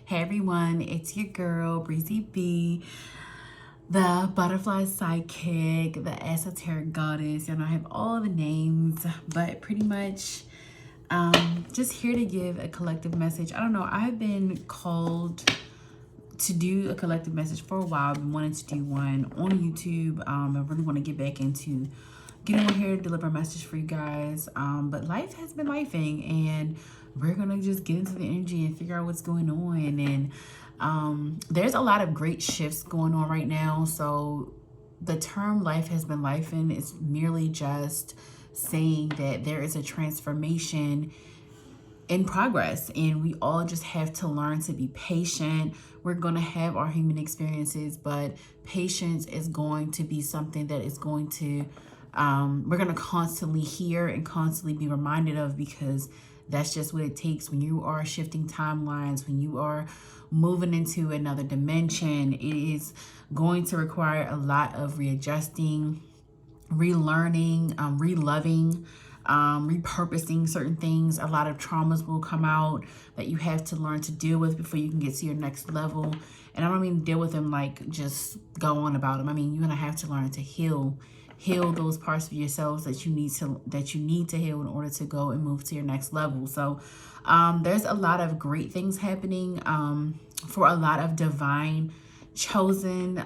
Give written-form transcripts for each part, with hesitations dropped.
Hey everyone, it's your girl Breezy B, the butterfly sidekick, the esoteric goddess. You know, I have all the names, but pretty much just here to give a collective message. I don't know, I've been called to do a collective message for a while. I've been wanting to do one on YouTube. I really want to get back into getting on here to deliver a message for you guys. But life has been lifing, and we're gonna just get into the energy and figure out what's going on. And there's a lot of great shifts going on right now. So the term life has been lifing is merely just saying that there is a transformation in progress, and we all just have to learn to be patient. We're going to have our human experiences, but patience is going to be something that is going to we're going to constantly hear and constantly be reminded of, because that's just what it takes when you are shifting timelines, when you are moving into another dimension. It is going to require a lot of readjusting, relearning, reloving, repurposing certain things. A lot of traumas will come out that you have to learn to deal with before you can get to your next level. And I don't mean deal with them like just go on about them. I mean, you're gonna have to learn to heal those parts of yourselves that you need to heal in order to go and move to your next level. So there's a lot of great things happening for a lot of divine chosen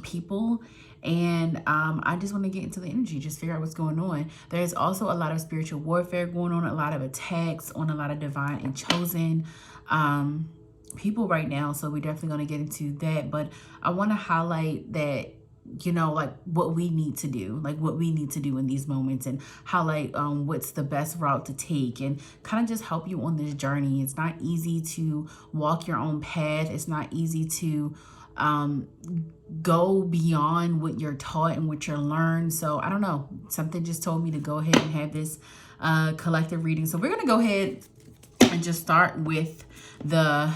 people. And I just want to get into the energy, just figure out what's going on. There's also a lot of spiritual warfare going on, a lot of attacks on a lot of divine and chosen people right now. So we're definitely going to get into that. But I want to highlight that, you know, like what we need to do, in these moments, and highlight what's the best route to take, and kind of just help you on this journey. It's not easy to walk your own path. It's not easy to go beyond what you're taught and what you're learned. So I don't know, something just told me to go ahead and have this collective reading. So we're going to go ahead and just start with the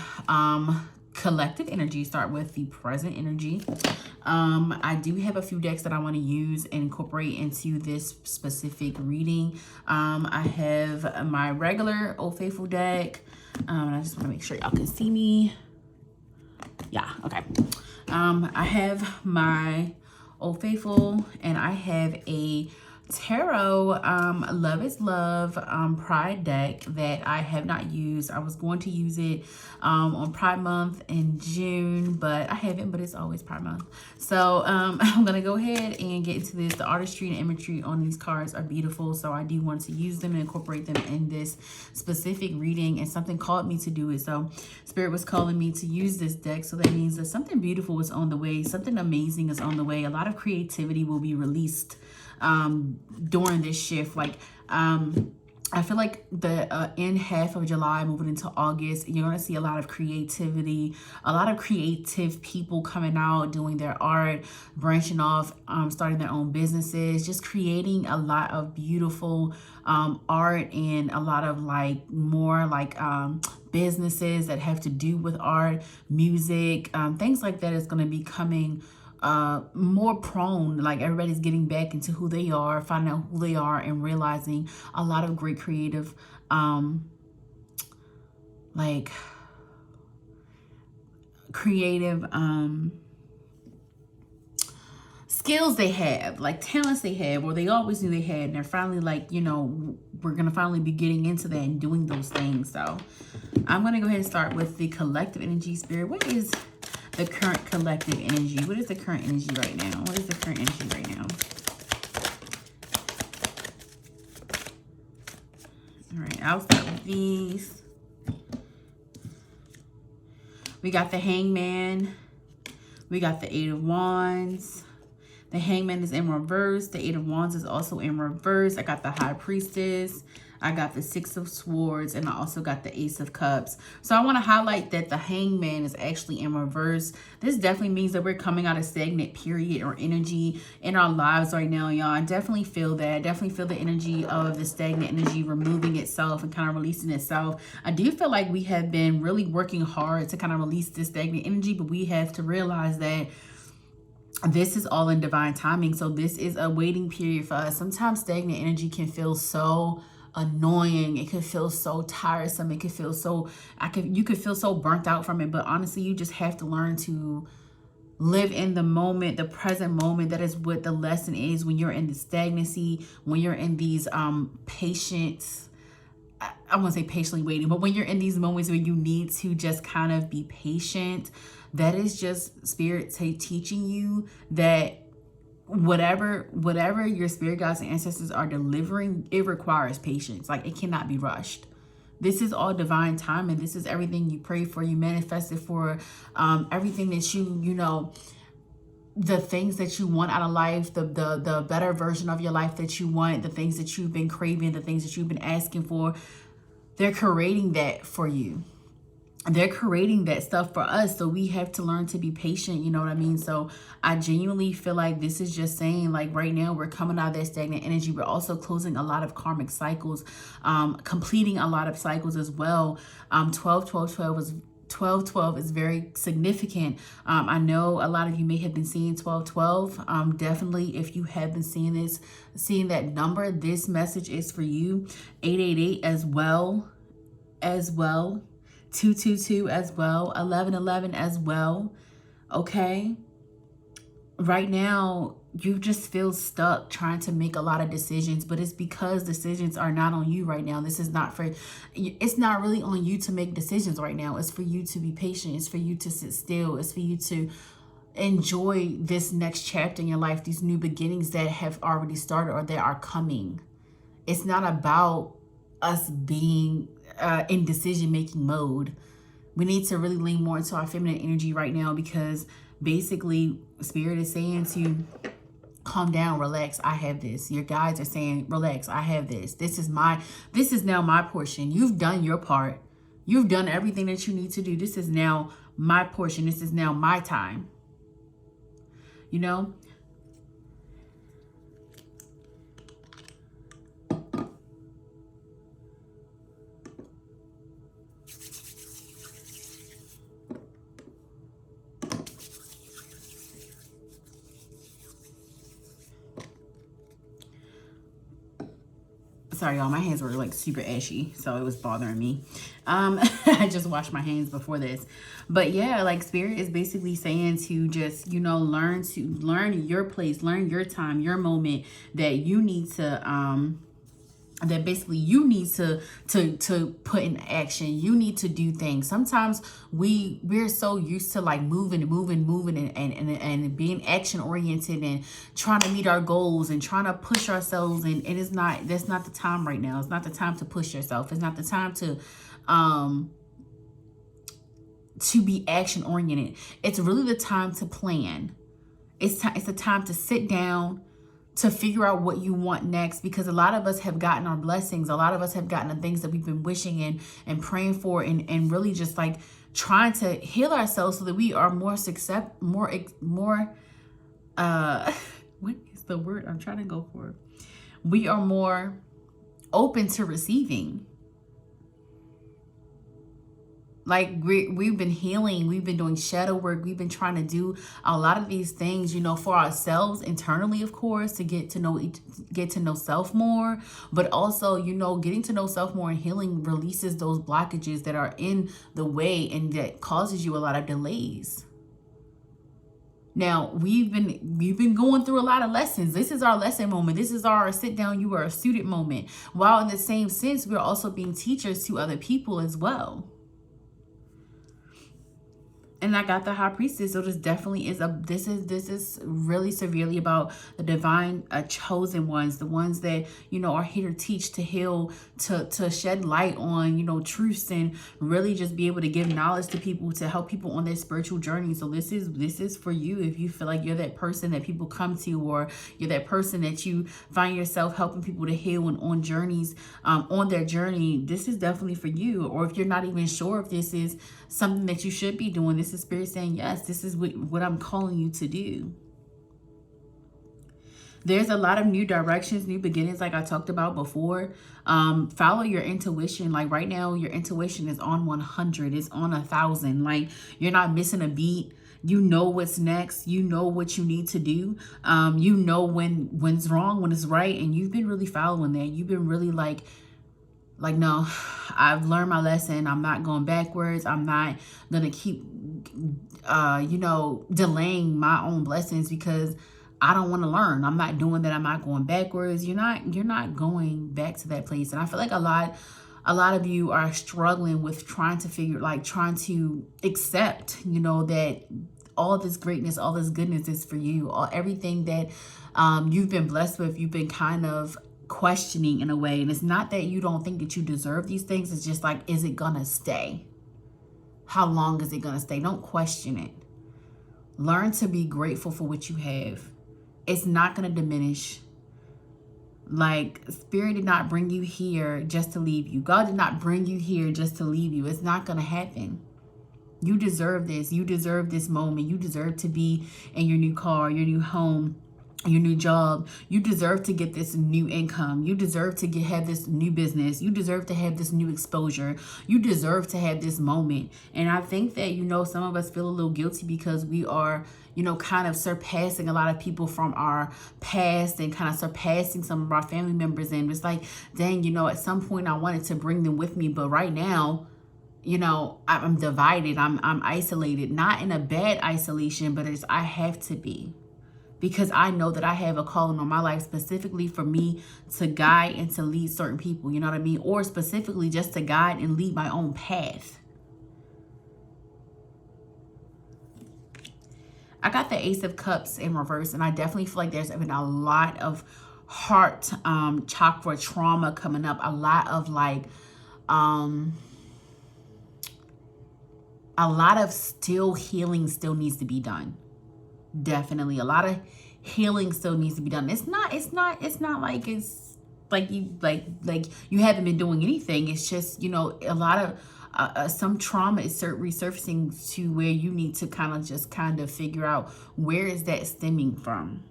collective energy, start with the present energy. I do have a few decks that I want to use and incorporate into this specific reading. I have my regular Old Faithful deck, and I just want to make sure y'all can see me. Yeah, okay. I have my Old Faithful, and I have a tarot Love is Love Pride deck that I have not used. I was going to use it on Pride Month in June, but I haven't. But it's always Pride Month, so I'm gonna go ahead and get into this. The artistry and imagery on these cards are beautiful, so I do want to use them and incorporate them in this specific reading, and something called me to do it. So Spirit was calling me to use this deck, so that means that something beautiful is on the way, something amazing is on the way. A lot of creativity will be released during this shift. Like I feel like the in half of July moving into August, you're going to see a lot of creativity, a lot of creative people coming out, doing their art, branching off, starting their own businesses, just creating a lot of beautiful art, and a lot of like more like businesses that have to do with art, music, things like that is going to be coming more prone. Like everybody's getting back into who they are, finding out who they are, and realizing a lot of great creative skills they have, like talents they have, or they always knew they had, and they're finally like, you know, we're gonna finally be getting into that and doing those things. So I'm gonna go ahead and start with the collective energy. Spirit, what is the current collective energy? What is the current energy right now? What is the current energy right now? All right, I'll start with these. We got the Hangman. We got the Eight of Wands. The Hangman is in reverse. The Eight of Wands is also in reverse. I got the High Priestess. I got the Six of Swords, and I also got the Ace of Cups. So I want to highlight that the Hangman is actually in reverse. This definitely means that we're coming out of stagnant period or energy in our lives right now, y'all. I definitely feel that. I definitely feel the energy of the stagnant energy removing itself and kind of releasing itself. I do feel like we have been really working hard to kind of release this stagnant energy, but we have to realize that this is all in divine timing. So this is a waiting period for us. Sometimes stagnant energy can feel so annoying. It could feel so tiresome. It could feel so, you could feel so burnt out from it. But honestly, you just have to learn to live in the moment, the present moment. That is what the lesson is when you're in the stagnancy, when you're in these patience, I won't say patiently waiting, but when you're in these moments where you need to just kind of be patient, that is just spirit teaching you that whatever your spirit guides and ancestors are delivering, it requires patience. Like, it cannot be rushed. This is all divine time, and this is everything you pray for, you manifested for, everything that you know, the things that you want out of life, the better version of your life that you want, the things that you've been craving, the things that you've been asking for. They're creating that for you. They're creating that stuff for us. So we have to learn to be patient. You know what I mean? So I genuinely feel like this is just saying, like, right now we're coming out of that stagnant energy. We're also closing a lot of karmic cycles, completing a lot of cycles as well. 12 is very significant. I know a lot of you may have been seeing 12. Definitely, if you have been seeing that number, this message is for you. 888 as well. 222 as well. 1111 as well. Okay. Right now, you just feel stuck trying to make a lot of decisions, but it's because decisions are not on you right now. This is not for, it's not really on you to make decisions right now. It's for you to be patient. It's for you to sit still. It's for you to enjoy this next chapter in your life, these new beginnings that have already started or that are coming. It's not about us being in decision-making mode. We need to really lean more into our feminine energy right now, because basically spirit is saying to calm down, relax, I have this. Your guides are saying, relax, I have this. This is now my portion. You've done your part. You've done everything that you need to do. This is now my portion. This is now my time. You know? Sorry, y'all, my hands were like super ashy, so it was bothering me. I just washed my hands before this. But yeah, like, spirit is basically saying to just, you know, learn your place, learn your time, your moment, that you need to that basically you need to put in action. You need to do things. Sometimes we're so used to like moving and being action oriented and trying to meet our goals and trying to push ourselves, and that's not the time right now. It's not the time to push yourself. It's not the time to be action oriented. It's really the time to plan. It's the time to sit down, to figure out what you want next, because a lot of us have gotten our blessings. A lot of us have gotten the things that we've been wishing and praying for, and really just like trying to heal ourselves so that we are more what is the word I'm trying to go for? We are more open to receiving. Like, we've been healing, we've been doing shadow work, we've been trying to do a lot of these things, you know, for ourselves internally, of course, to get to know self more, but also, you know, getting to know self more and healing releases those blockages that are in the way and that causes you a lot of delays. Now, we've been going through a lot of lessons. This is our lesson moment. This is our sit down, you are a student moment. While in the same sense, we're also being teachers to other people as well. And I got the High Priestess, so this definitely is this is really severely about the divine chosen ones, the ones that, you know, are here to teach, to heal, to shed light on, you know, truths, and really just be able to give knowledge to people, to help people on their spiritual journey. So this is for you if you feel like you're that person that people come to, or you're that person that you find yourself helping people to heal and on journeys, on their journey. This is definitely for you. Or if you're not even sure if this is something that you should be doing, this is spirit saying, yes, this is what I'm calling you to do. There's a lot of new directions, new beginnings, like I talked about before. Follow your intuition. Like, right now, your intuition is on 100. It's on 1,000. Like, you're not missing a beat. You know what's next. You know what you need to do. You know when's wrong, when it's right. And you've been really following that. You've been really like Like, no, I've learned my lesson. I'm not going backwards. I'm not going to keep, you know, delaying my own blessings because I don't want to learn. I'm not doing that. I'm not going backwards. You're not going back to that place. And I feel like a lot of you are struggling with trying to accept, you know, that all this greatness, all this goodness is for you. Everything that you've been blessed with, you've been kind of questioning in a way. And it's not that you don't think that you deserve these things. It's just like, is it gonna stay? How long is it gonna stay? Don't question it. Learn to be grateful for what you have. It's not gonna diminish. Like, Spirit did not bring you here just to leave you. God did not bring you here just to leave you. It's not gonna happen. You deserve this. You deserve this moment. You deserve to be in your new car, your new home, your new job. You deserve to get this new income. You deserve to have this new business. You deserve to have this new exposure. You deserve to have this moment. And I think that, you know, some of us feel a little guilty because we are, you know, kind of surpassing a lot of people from our past and kind of surpassing some of our family members. And it's like, dang, you know, at some point I wanted to bring them with me, but right now, you know, I'm divided. I'm isolated, not in a bad isolation, but I have to be. Because I know that I have a calling on my life specifically for me to guide and to lead certain people, you know what I mean? Or specifically just to guide and lead my own path. I got the Ace of Cups in reverse, and I definitely feel like there's been a lot of heart chakra trauma coming up. A lot of like, a lot of healing still needs to be done. Definitely a lot of healing still needs to be done. It's not like it's like you haven't been doing anything. It's just, you know, a lot of some trauma is resurfacing to where you need to kind of figure out where is that stemming from.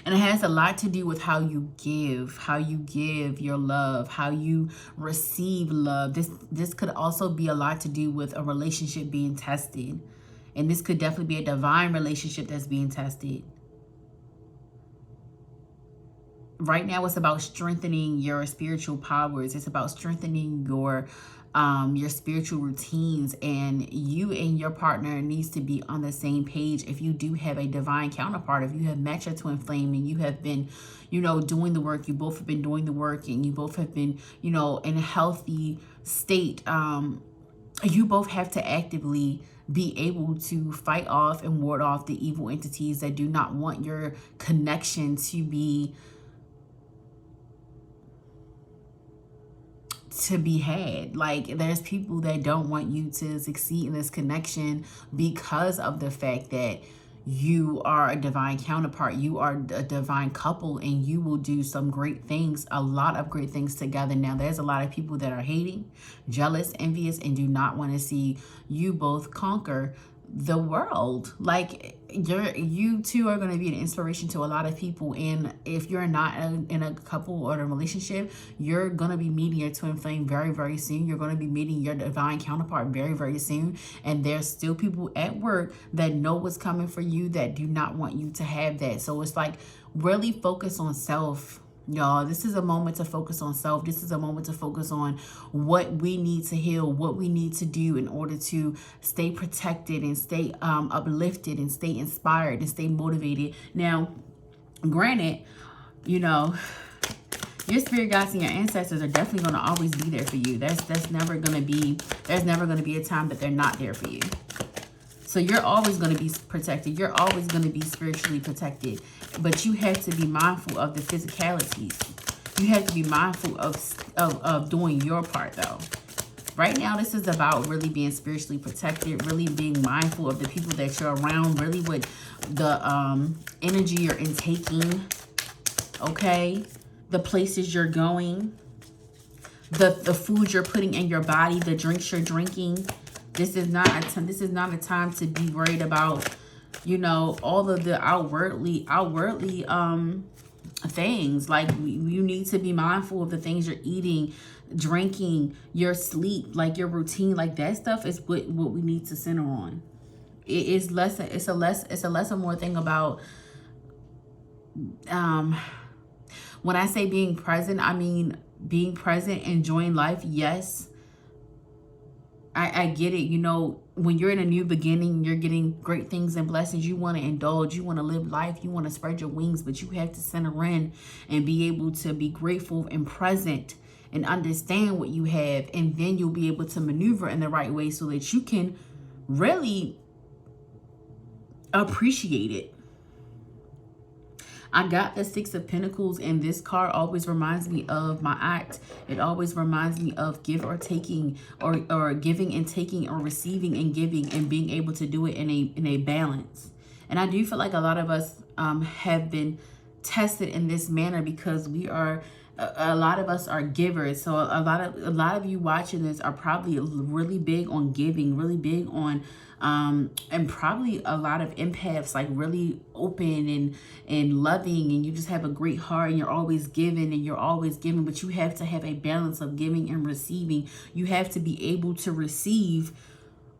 And it has a lot to do with how you give your love, how you receive love. This could also be a lot to do with a relationship being tested. And this could definitely be a divine relationship that's being tested. Right now, it's about strengthening your spiritual powers. It's about strengthening your spiritual routines, and you and your partner needs to be on the same page. If you do have a divine counterpart, if you have met your twin flame and you have been, you know, doing the work, you both have been doing the work, and you both have been, you know, in a healthy state, you both have to actively be able to fight off and ward off the evil entities that do not want your connection to be had. Like, there's people that don't want you to succeed in this connection because of the fact that you are a divine counterpart, you are a divine couple, and you will do some great things, a lot of great things together. Now, there's a lot of people that are hating, jealous, envious, and do not want to see you both conquer the world. Like, you two are going to be an inspiration to a lot of people. And if you're not in a couple or a relationship, you're going to be meeting your twin flame very, very soon. You're going to be meeting your divine counterpart very, very soon. And there's still people at work that know what's coming for you that do not want you to have that. So it's like, really focus on self. Y'all, this is a moment to focus on self. This is a moment to focus on what we need to heal, what we need to do in order to stay protected and stay uplifted and stay inspired and stay motivated. Now, granted, you know, your spirit guides and your ancestors are definitely going to always be there for you. There's never going to be a time that they're not there for you. So you're always going to be protected. You're always going to be spiritually protected. But you have to be mindful of the physicalities. You have to be mindful of doing your part, though. Right now, this is about really being spiritually protected, really being mindful of the people that you're around, really with the energy you're intaking, okay? The places you're going, the food you're putting in your body, the drinks you're drinking. This is not a time to be worried about, you know, all of the outwardly things. Like, you need to be mindful of the things you're eating, drinking, your sleep, like your routine. Like, that stuff is what we need to center on. It's a lesson more thing about When I say being present, I mean being present, enjoying life. Yes, I get it. You know, when you're in a new beginning, you're getting great things and blessings. You want to indulge. You want to live life. You want to spread your wings, but you have to center in and be able to be grateful and present and understand what you have. And then you'll be able to maneuver in the right way so that you can really appreciate it. I got the Six of Pentacles, and this card always reminds me of my act. It always reminds me of give or taking, or giving and taking, or receiving and giving, and being able to do it in a balance. And I do feel like a lot of us have been tested in this manner because we are, a lot of us are givers. So a lot of you watching this are probably really big on giving, really big on and probably a lot of empaths, like really open and loving, and you just have a great heart, and you're always giving, and you're always giving. But you have to have a balance of giving and receiving. You have to be able to receive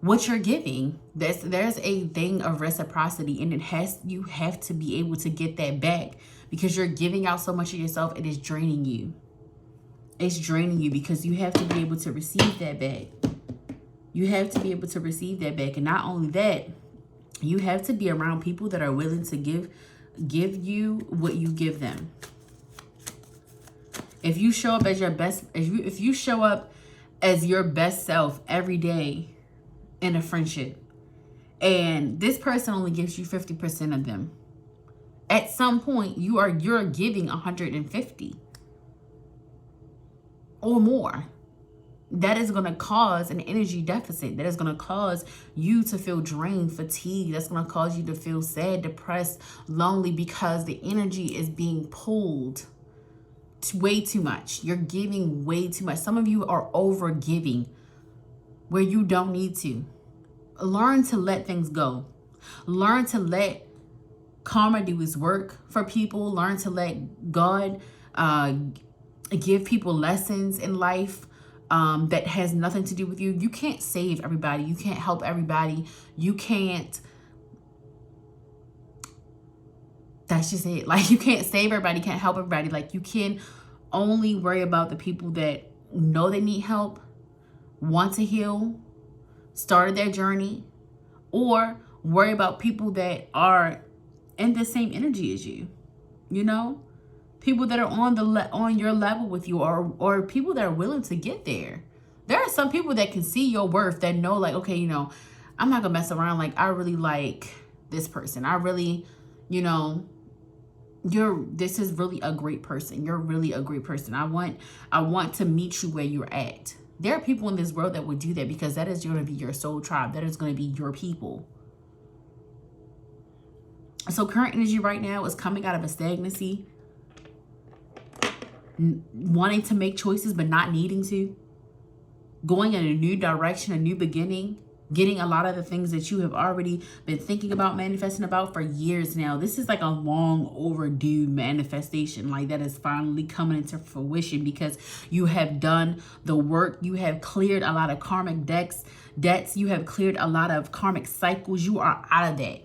what you're giving. There's a thing of reciprocity, and you have to be able to get that back, because you're giving out so much of yourself, it is draining you. It's draining you because you have to be able to receive that back. You have to be able to receive that back. And not only that, you have to be around people that are willing to give you what you give them. If you show up as your best, if you show up as your best self every day in a friendship, and this person only gives you 50% of them, at some point you're giving 150 or more. That is going to cause an energy deficit. That is going to cause you to feel drained, fatigued. That's going to cause you to feel sad, depressed, lonely, because the energy is being pulled way too much. You're giving way too much. Some of you are over giving where you don't need to. Learn to let things go. Learn to let karma do its work for people. Learn to let God give people lessons in life that has nothing to do with you. You can't save everybody. You can't help everybody. You can't, that's just it. Like, you can't save everybody, can't help everybody. Like, you can only worry about the people that know they need help, want to heal, started their journey, or worry about people that are in the same energy as you, you know? People that are on your level with you, or people that are willing to get there. There are some people that can see your worth, that know, like, okay, you know, I'm not gonna mess around. Like, I really like this person. I really, you know, this is really a great person. You're really a great person. I want to meet you where you're at. There are people in this world that would do that, because that is going to be your soul tribe. That is going to be your people. So current energy right now is coming out of a stagnancy, wanting to make choices but not needing to, going in a new direction, a new beginning, getting a lot of the things that you have already been thinking about, manifesting about for years now. This is like a long overdue manifestation, like that is finally coming into fruition because you have done the work. You have cleared a lot of karmic debts. You have cleared a lot of karmic cycles. You are out of that.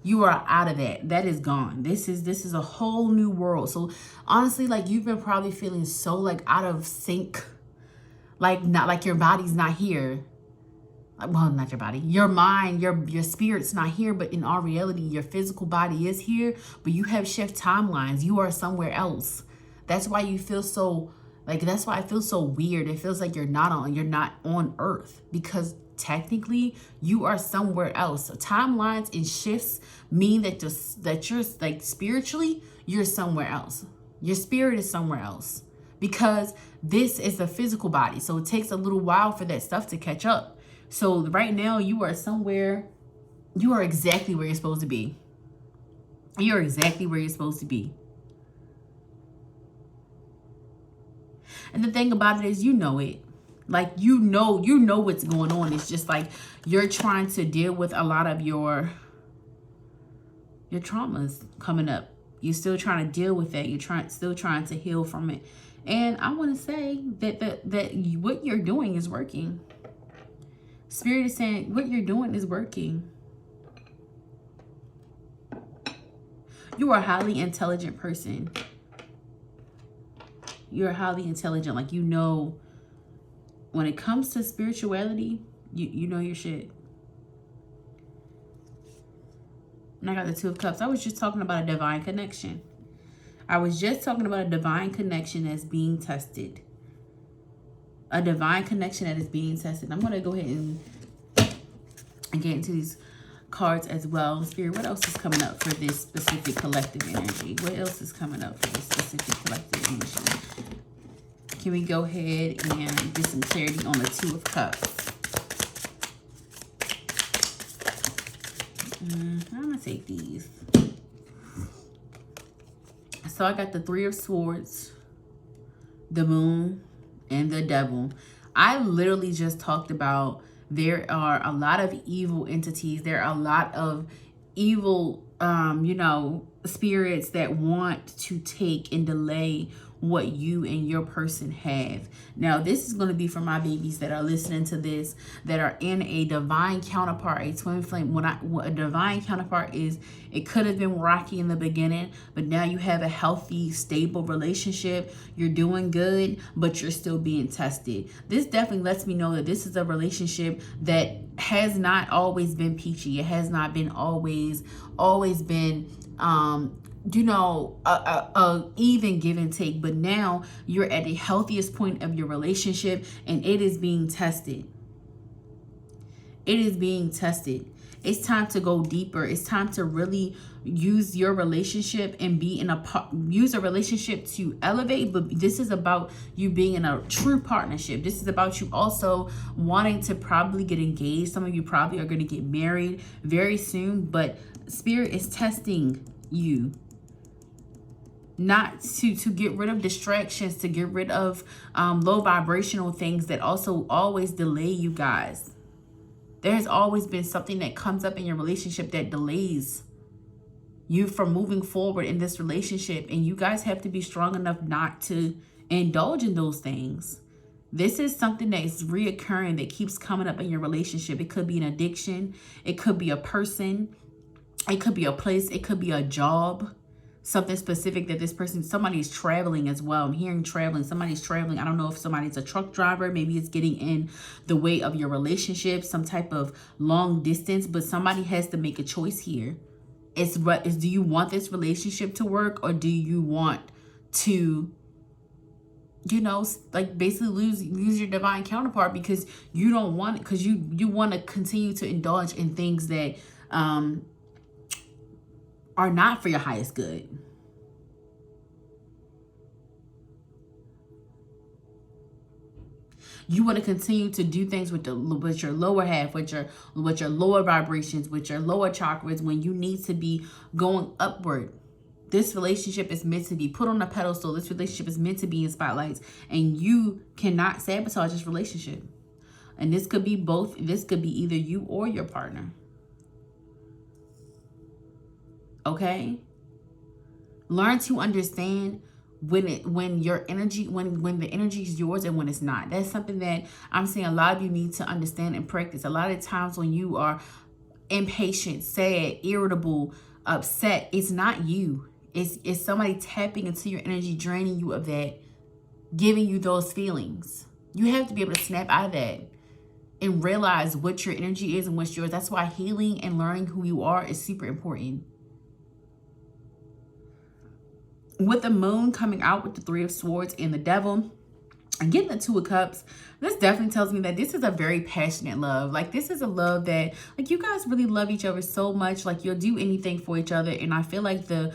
You are out of that. That is gone. This is a whole new world. So honestly, like, you've been probably feeling so like out of sync, like not like your body's not here. Well, not your body, your mind, your spirit's not here, but in all reality, your physical body is here, but you have shift timelines. You are somewhere else. That's why you feel so, like, that's why it feels so weird. It feels like you're not on Earth, because technically you are somewhere else. So timelines and shifts mean that you're like spiritually, you're somewhere else. Your spirit is somewhere else, because this is the physical body. So it takes a little while for that stuff to catch up. So right now you are somewhere, you are exactly where you're supposed to be. You're exactly where you're supposed to be. And the thing about it is, you know it. Like, you know what's going on. It's just like you're trying to deal with a lot of your traumas coming up. You're still trying to deal with that. You're still trying to heal from it. And I want to say that what you're doing is working. Spirit is saying what you're doing is working. You are a highly intelligent person. You're highly intelligent. Like, you know, when it comes to spirituality, you know your shit. And I got the Two of Cups. I was just talking about a divine connection. I was just talking about a divine connection that's being tested. A divine connection that is being tested. I'm going to go ahead and get into these cards as well. Spirit, what else is coming up for this specific collective energy? What else is coming up for this specific collective energy? Can we go ahead and get some clarity on the Two of Cups? I'm going to take these. So I got the Three of Swords, the Moon, and the Devil. I literally just talked about there are a lot of evil entities. There are a lot of evil, you know, spirits that want to take and delay what you and your person have. Now, this is going to be for my babies that are listening to this, that are in a divine counterpart, a twin flame. What a divine counterpart is, it could have been rocky in the beginning, but now you have a healthy, stable relationship. You're doing good, but you're still being tested. This definitely lets me know that this is a relationship that has not always been peachy. It has not been always been, you know, a even give and take, but now you're at the healthiest point of your relationship and it is being tested. It is being tested. It's time to go deeper. It's time to really use your relationship and be in use a relationship to elevate. But this is about you being in a true partnership. This is about you also wanting to probably get engaged. Some of you probably are going to get married very soon, but Spirit is testing you. Not to get rid of distractions, to get rid of low vibrational things that also always delay you guys. There's always been something that comes up in your relationship that delays you from moving forward in this relationship. And you guys have to be strong enough not to indulge in those things. This is something that is reoccurring, that keeps coming up in your relationship. It could be an addiction. It could be a person. It could be a place. It could be a job. Something specific that this person, somebody's traveling as well. I'm hearing traveling. Somebody's traveling. I don't know if somebody's a truck driver. Maybe it's getting in the way of your relationship, some type of long distance, but somebody has to make a choice here. Do you want this relationship to work, or do you want to, you know, like basically lose your divine counterpart because you don't want it, because you want to continue to indulge in things that are not for your highest good. You want to continue to do things with your lower half, with your lower vibrations, with your lower chakras, when you need to be going upward. This relationship is meant to be put on a pedestal. This relationship is meant to be in spotlights, and you cannot sabotage this relationship. And this could be both. This could be either you or your partner. Okay? Learn to understand when the energy is yours and when it's not. That's something that I'm saying a lot of you need to understand and practice. A lot of times when you are impatient, sad, irritable, upset, it's not you. It's somebody tapping into your energy, draining you of that, giving you those feelings. You have to be able to snap out of that and realize what your energy is and what's yours. That's why healing and learning who you are is super important. With the Moon coming out with the Three of Swords and the Devil, and getting the Two of Cups, this definitely tells me that this is a very passionate love. Like, this is a love that, like, you guys really love each other so much. Like, you'll do anything for each other. And I feel like the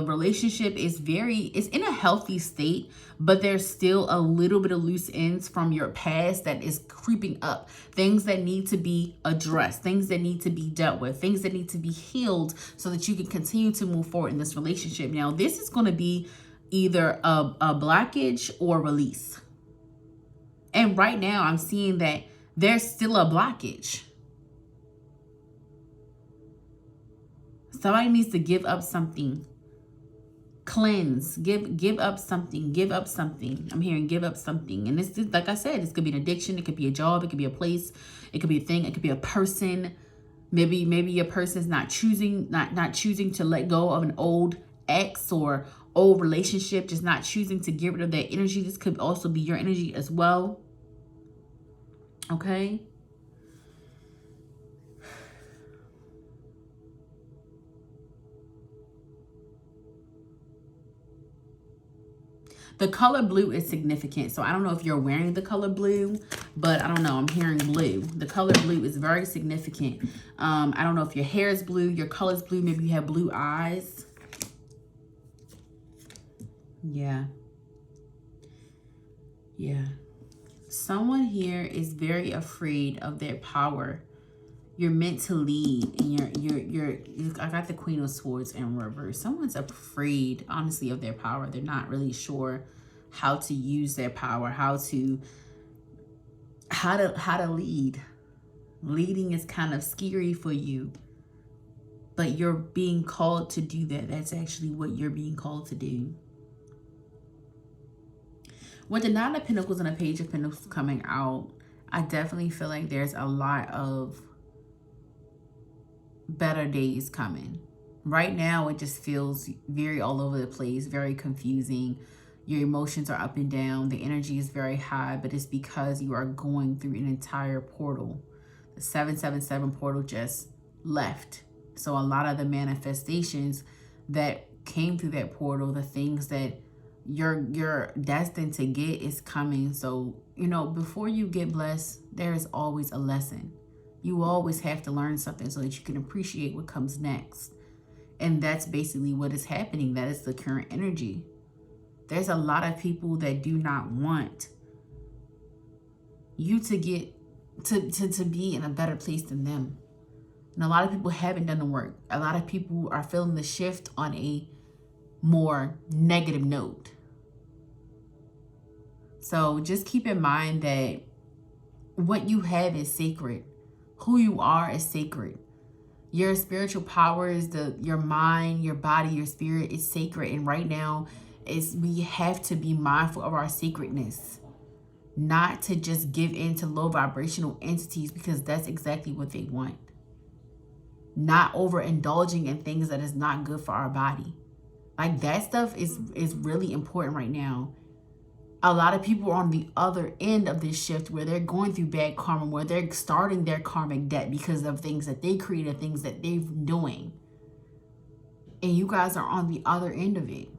relationship is it's in a healthy state, but there's still a little bit of loose ends from your past that is creeping up. Things that need to be addressed, things that need to be dealt with, things that need to be healed so that you can continue to move forward in this relationship. Now, this is going to be either a blockage or release. And right now I'm seeing that there's still a blockage. Somebody needs to give up something. Cleanse. Give up something. Give up something. I'm hearing give up something. And this is, like I said, this could be an addiction. It could be a job. It could be a place. It could be a thing. It could be a person. Maybe a person's not choosing to let go of an old ex or old relationship, just not choosing to get rid of that energy. This could also be your energy as well. Okay. The color blue is significant. So I don't know if you're wearing the color blue, but I don't know. I'm hearing blue. The color blue is very significant. I don't know if your hair is blue, your color is blue. Maybe you have blue eyes. Yeah. Yeah. Someone here is very afraid of their power. You're meant to lead, and I got the Queen of Swords in reverse. Someone's afraid, honestly, of their power. They're not really sure how to use their power, how to lead. Leading is kind of scary for you, but you're being called to do that. That's actually what you're being called to do. With the Nine of Pentacles and a Page of Pentacles coming out, I definitely feel like there's a lot of better days coming. Right now, it just feels very all over the place, very confusing. Your emotions are up and down. The energy is very high, but it's because you are going through an entire portal. The 777 portal just left. So a lot of the manifestations that came through that portal, the things that you're destined to get is coming. So, you know, before you get blessed, there is always a lesson. You always have to learn something so that you can appreciate what comes next. And that's basically what is happening. That is the current energy. There's a lot of people that do not want you to get to be in a better place than them. And a lot of people haven't done the work. A lot of people are feeling the shift on a more negative note. So just keep in mind that what you have is sacred. Who you are is sacred. Your spiritual power is your mind, your body, your spirit is sacred. And right now, we have to be mindful of our sacredness. Not to just give in to low vibrational entities, because that's exactly what they want. Not overindulging in things that is not good for our body. Like, that stuff is really important right now. A lot of people are on the other end of this shift where they're going through bad karma, where they're starting their karmic debt because of things that they created, things that they've been doing. And you guys are on the other end of it.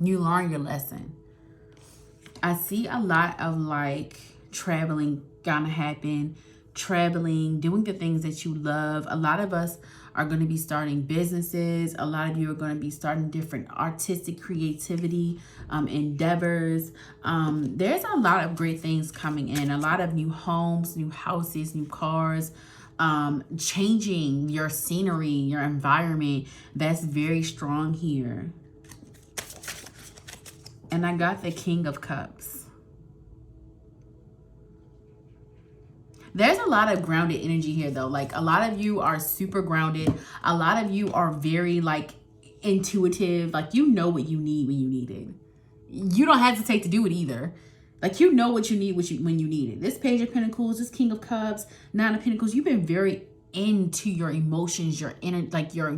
You learn your lesson. I see a lot of like traveling gonna happen. Traveling, doing the things that you love. A lot of us are going to be starting businesses. A lot of you are going to be starting different artistic creativity endeavors. There's a lot of great things coming in. A lot of new homes, new houses, new cars, changing your scenery, your environment. That's very strong here. And I got the King of Cups. There's a lot of grounded energy here, though. Like, a lot of you are super grounded. A lot of you are very, like, intuitive. Like, you know what you need when you need it. You don't hesitate to do it either. Like, you know what you need when you need it. This Page of Pentacles, this King of Cups, Nine of Pentacles, you've been very into your emotions, your inner, like, your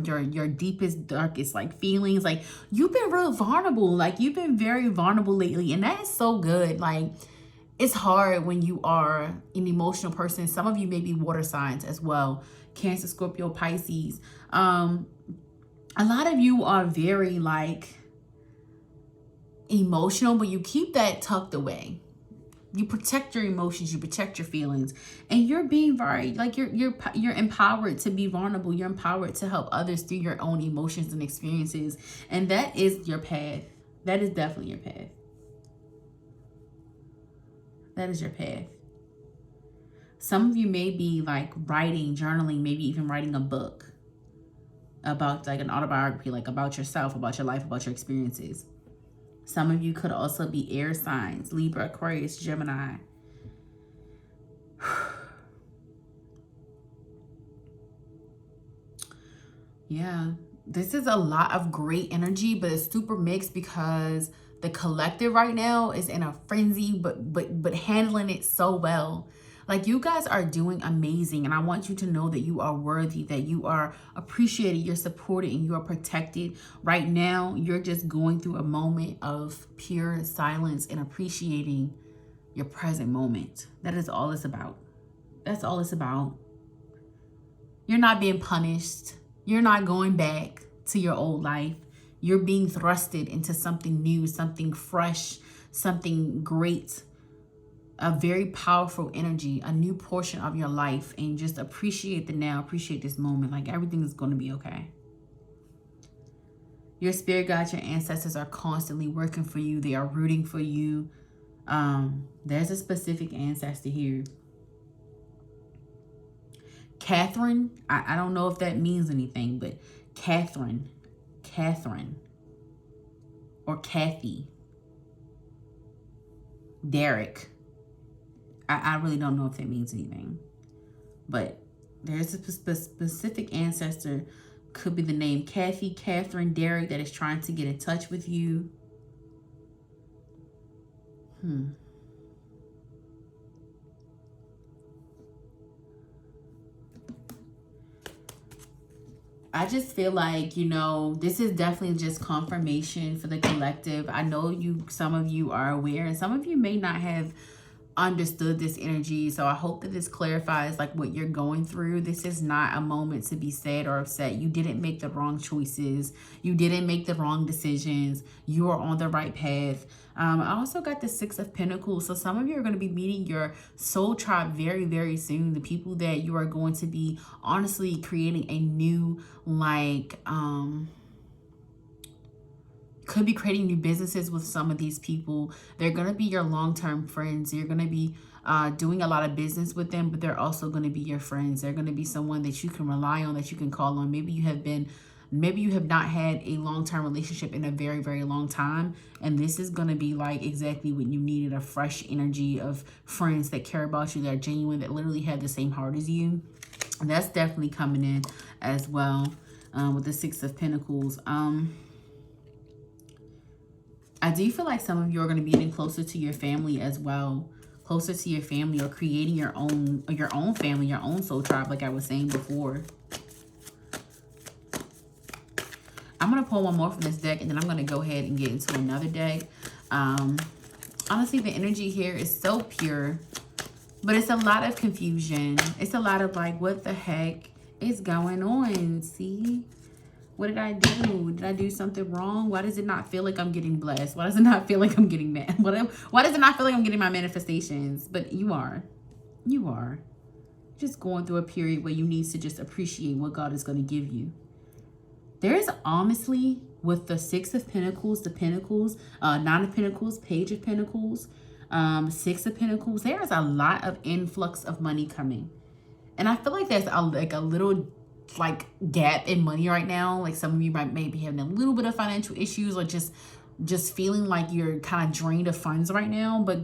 deepest, darkest, like, feelings. Like, you've been real vulnerable. Like, you've been very vulnerable lately. And that is so good. Like, it's hard when you are an emotional person. Some of you may be water signs as well. Cancer, Scorpio, Pisces. A lot of you are very like emotional, but you keep that tucked away. You protect your emotions, you protect your feelings, and you're being very like you're empowered to be vulnerable. You're empowered to help others through your own emotions and experiences, and that is your path. That is definitely your path. That is your path. Some of you may be like writing, journaling, maybe even writing a book about like an autobiography, like about yourself, about your life, about your experiences. Some of you could also be air signs, Libra, Aquarius, Gemini. Yeah, this is a lot of great energy, but it's super mixed because the collective right now is in a frenzy, but handling it so well. Like, you guys are doing amazing, and I want you to know that you are worthy, that you are appreciated, you're supported, and you are protected. Right now, you're just going through a moment of pure silence and appreciating your present moment. That is all it's about. That's all it's about. You're not being punished. You're not going back to your old life. You're being thrusted into something new, something fresh, something great, a very powerful energy, a new portion of your life. And just appreciate the now, appreciate this moment. Like, everything is going to be okay. Your spirit guides, your ancestors are constantly working for you. They are rooting for you. There's a specific ancestor here. Catherine, I don't know if that means anything, but Catherine, or Kathy, Derek. I really don't know if that means anything, but there's a specific ancestor, could be the name Kathy, Catherine, Derek, that is trying to get in touch with you. I just feel like, you know, this is definitely just confirmation for the collective. I know some of you are aware, and some of you may not have understood this energy. So I hope that this clarifies like what you're going through. This is not a moment to be sad or upset. You didn't make the wrong choices. You didn't make the wrong decisions. You are on the right path. I also got the 6 of Pentacles. So some of you are going to be meeting your soul tribe very, very soon. The people that you are going to be honestly creating a new, like, could be creating new businesses with some of these people. They're going to be your long-term friends. You're going to be doing a lot of business with them, but they're also going to be your friends. They're going to be someone that you can rely on, that you can call on. Maybe you have not had a long-term relationship in a very, very long time, and this is going to be like exactly what you needed, a fresh energy of friends that care about you, that are genuine, that literally have the same heart as you. And that's definitely coming in as well with the 6 of Pentacles. I do feel like some of you are going to be getting closer to your family as well. Closer to your family, or creating your own family, your own soul tribe, like I was saying before. I'm going to pull one more from this deck, and then I'm going to go ahead and get into another deck. Honestly, the energy here is so pure, but it's a lot of confusion. It's a lot of like, what the heck is going on? See? What did I do? Did I do something wrong? Why does it not feel like I'm getting blessed? Why does it not feel like I'm getting mad? Why does it not feel like I'm getting my manifestations? But you are just going through a period where you need to just appreciate what God is going to give you. There is honestly, with the 6 of Pentacles, the Pentacles, 9 of Pentacles, Page of Pentacles, 6 of Pentacles, there is a lot of influx of money coming. And I feel like there's a little like gap in money right now. Like, some of you might maybe having a little bit of financial issues, or just feeling like you're kind of drained of funds right now, but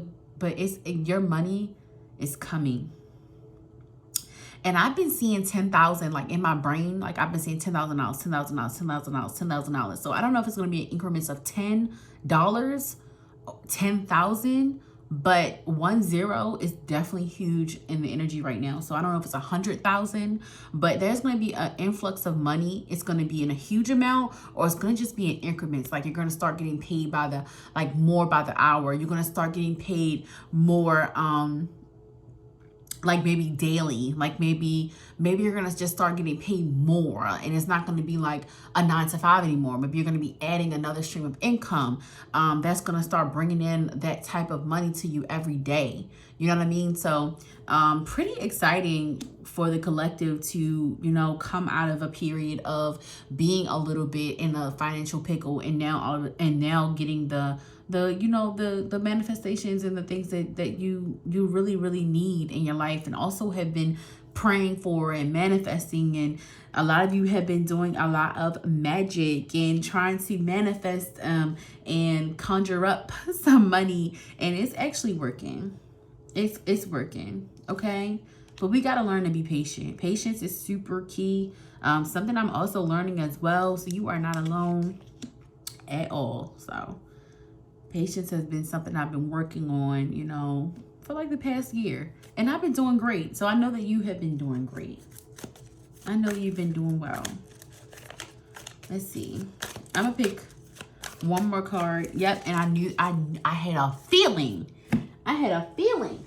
your money is coming. And I've been seeing 10,000 like in my brain. Like, I've been seeing $10,000, $10,000, $10,000, $10,000. So I don't know if it's going to be in increments of $10, 10,000, but 10 is definitely huge in the energy right now. So I don't know if it's 100,000, but there's going to be an influx of money. It's going to be in a huge amount, or it's going to just be in increments. Like, you're going to start getting paid by the, like, more by the hour. You're going to start getting paid more, like maybe daily, like maybe you're going to just start getting paid more, and it's not going to be like a 9 to 5 anymore. Maybe you're going to be adding another stream of income that's going to start bringing in that type of money to you every day. You know what I mean? So pretty exciting for the collective to, you know, come out of a period of being a little bit in a financial pickle, and now getting the manifestations and the things that you really, really need in your life, and also have been praying for and manifesting. And a lot of you have been doing a lot of magic and trying to manifest and conjure up some money, and it's actually working. It's working, okay? But we got to learn to be patient. Patience is super key. Something I'm also learning as well. So you are not alone at all. So patience has been something I've been working on, you know, for like the past year. And I've been doing great. So I know that you have been doing great. I know you've been doing well. Let's see. I'm going to pick one more card. Yep. And I knew, I had a feeling. I had a feeling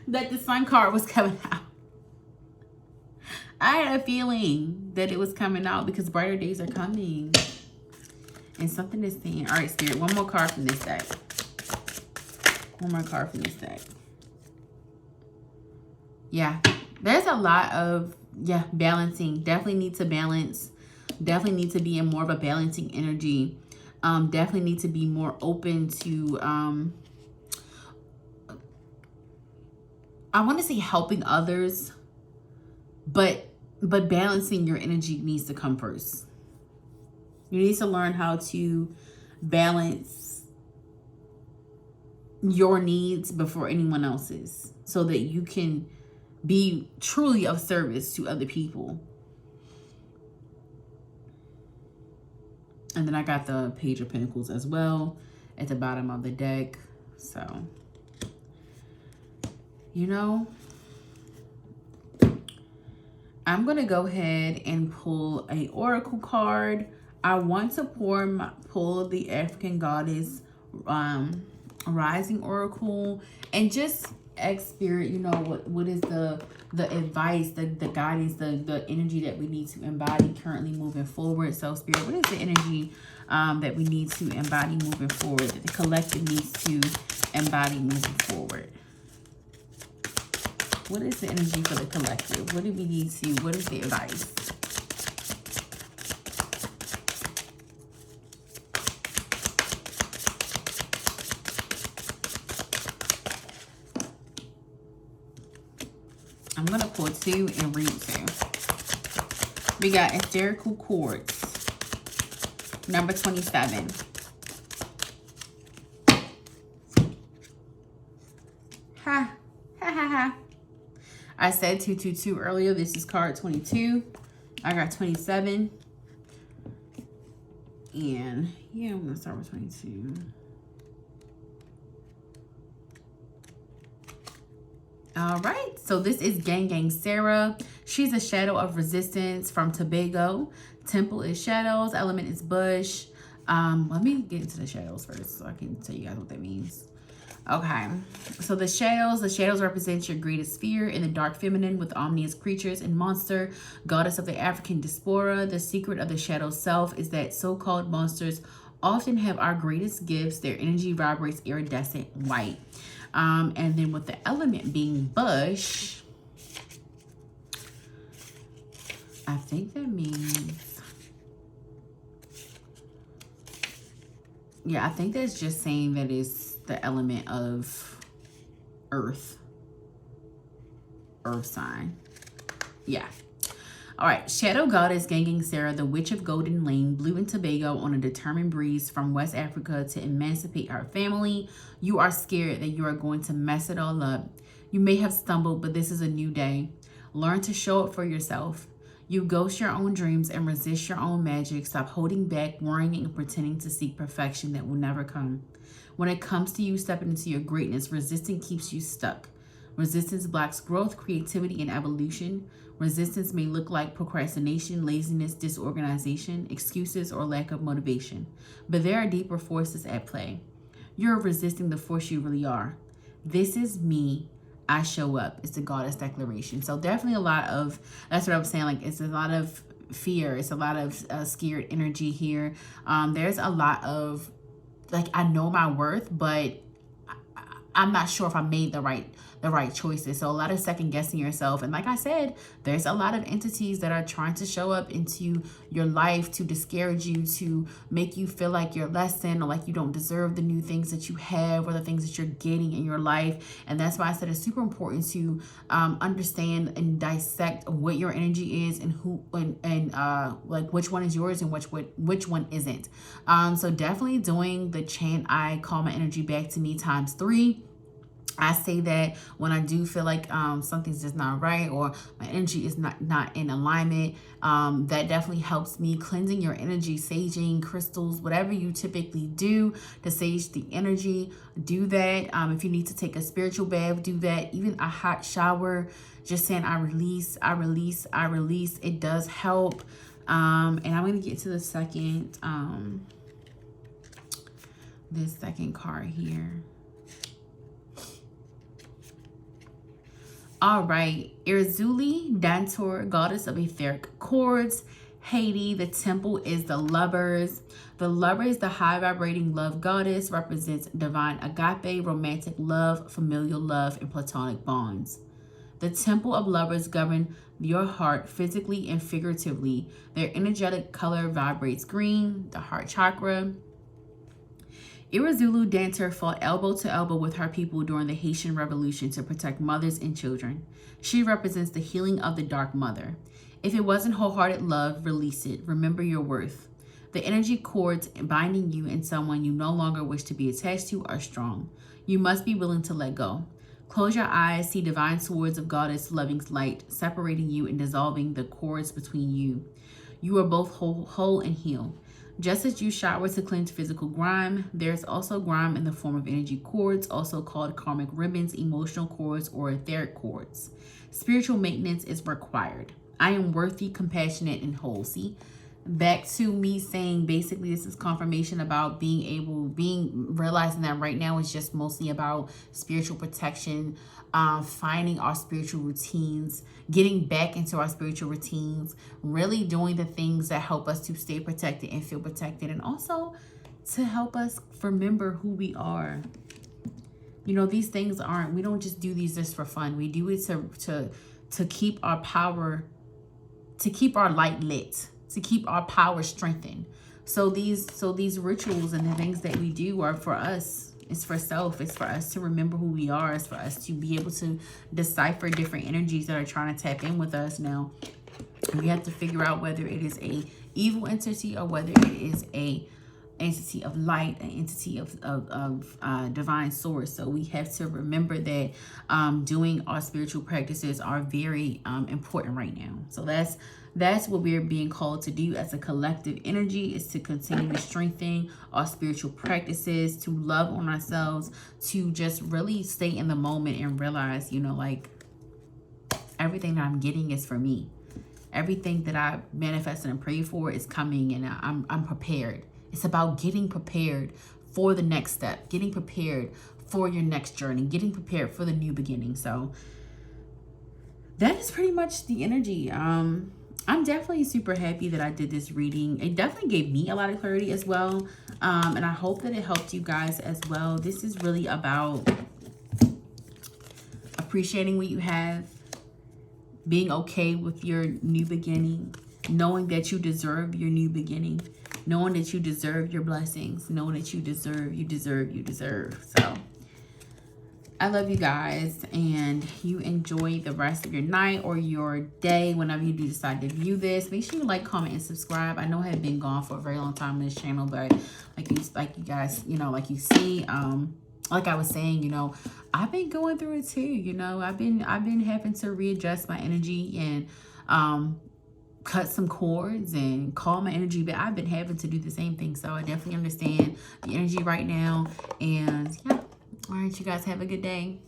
that the Sun card was coming out. I had a feeling that it was coming out because brighter days are coming. And something is saying, all right, Spirit, one more card from this deck. One more card from this deck. Yeah, there's a lot of, balancing. Definitely need to balance. Definitely need to be in more of a balancing energy. Definitely need to be more open to, I want to say helping others, but balancing your energy needs to come first. You need to learn how to balance your needs before anyone else's so that you can be truly of service to other people. And then I got the Page of Pentacles as well at the bottom of the deck. So, you know, I'm going to go ahead and pull a oracle card. I want to pull the African Goddess Rising Oracle and just ask Spirit, you know, what is the advice, the guidance, the energy that we need to embody currently moving forward. So Spirit, what is the energy that we need to embody moving forward, that the collective needs to embody moving forward? What is the energy for the collective? What do we need to, what is the advice? I'm going to pull 2 and read 2. We got Etherical Chords, number 27. Ha, ha, ha, ha. I said 222 earlier. This is card 22. I got 27. And yeah, I'm going to start with 22. All right, so this is Gang Sarah. She's a shadow of resistance from Tobago. Temple is shadows, element is bush. Let me get into the shadows first so I can tell you guys what that means. Okay, so the shadows represent your greatest fear in the dark feminine with ominous creatures and monster, goddess of the African diaspora. The secret of the shadow self is that so-called monsters often have our greatest gifts. Their energy vibrates iridescent white. And then with the element being bush, I think that means, yeah, I think that's just saying that it's the element of earth sign. Yeah. All right, Shadow Goddess Gang Sarah, the Witch of Golden Lane, blew in Tobago on a determined breeze from West Africa to emancipate her family. You are scared that you are going to mess it all up. You may have stumbled, but this is a new day. Learn to show up for yourself. You ghost your own dreams and resist your own magic. Stop holding back, worrying, and pretending to seek perfection that will never come. When it comes to you stepping into your greatness, resistance keeps you stuck. Resistance blocks growth, creativity, and evolution. Resistance may look like procrastination, laziness, disorganization, excuses, or lack of motivation. But there are deeper forces at play. You're resisting the force you really are. This is me. I show up. It's the Goddess Declaration. So definitely a lot of, that's what I was saying, like it's a lot of fear. It's a lot of scared energy here. There's a lot of, like, I know my worth, but I'm not sure if I made the right choices. So a lot of second guessing yourself. And like I said, there's a lot of entities that are trying to show up into your life to discourage you, to make you feel like you're less than or like you don't deserve the new things that you have or the things that you're getting in your life. And that's why I said it's super important to understand and dissect what your energy is and who and like which one is yours and which one isn't. So definitely doing the chant, I call my energy back to me ×3. I say that when I do feel like something's just not right, or my energy is not in alignment. That definitely helps me. Cleansing your energy, saging, crystals, whatever you typically do to sage the energy, do that. If you need to take a spiritual bath, do that. Even a hot shower, just saying I release, I release, I release. It does help. And I'm going to get to the second, this second card here. All right, Irzuli, Dantor, goddess of etheric chords. Haiti, the temple is the lovers. The lover is the high vibrating love goddess, represents divine agape, romantic love, familial love, and platonic bonds. The temple of lovers govern your heart physically and figuratively. Their energetic color vibrates green, the heart chakra. Irizulu Dantor fought elbow to elbow with her people during the Haitian Revolution to protect mothers and children. She represents the healing of the Dark Mother. If it wasn't wholehearted love, release it. Remember your worth. The energy cords binding you and someone you no longer wish to be attached to are strong. You must be willing to let go. Close your eyes, see divine swords of goddess loving light separating you and dissolving the cords between you. You are both whole and healed. Just as you shower to cleanse physical grime, there's also grime in the form of energy cords, also called karmic ribbons, emotional cords, or etheric cords. Spiritual maintenance is required. I am worthy, compassionate, and whole. See, back to me saying basically this is confirmation about realizing that right now is just mostly about spiritual protection, finding our spiritual routines, getting back into our spiritual routines, really doing the things that help us to stay protected and feel protected, and also to help us remember who we are. You know, these things we don't just do these just for fun. We do it to keep our power, to keep our light lit, to keep our power strengthened. So these rituals and the things that we do are for us. It's for self. It's for us to remember who we are. It's for us to be able to decipher different energies that are trying to tap in with us. Now, we have to figure out whether it is a evil entity or whether it is a entity of light, an entity of divine source. So we have to remember that doing our spiritual practices are very important right now. So that's what we're being called to do as a collective energy, is to continue to strengthen our spiritual practices, to love on ourselves, to just really stay in the moment and realize, you know, like everything that I'm getting is for me. Everything that I manifested and prayed for is coming, and I'm prepared. It's about getting prepared for the next step, getting prepared for your next journey, getting prepared for the new beginning. So that is pretty much the energy. I'm definitely super happy that I did this reading. It definitely gave me a lot of clarity as well. And I hope that it helped you guys as well. This is really about appreciating what you have, being okay with your new beginning, knowing that you deserve your new beginning, knowing that you deserve your blessings, knowing that you deserve. So I love you guys, and you enjoy the rest of your night or your day whenever you do decide to view this. Make sure you like, comment, and subscribe. I know I have been gone for a very long time on this channel, but like you guys, you know, like you see, like I was saying, you know, I've been going through it too. You know, I've been having to readjust my energy and cut some cords and calm my energy, but I've been having to do the same thing. So I definitely understand the energy right now. And yeah. All right, you guys have a good day.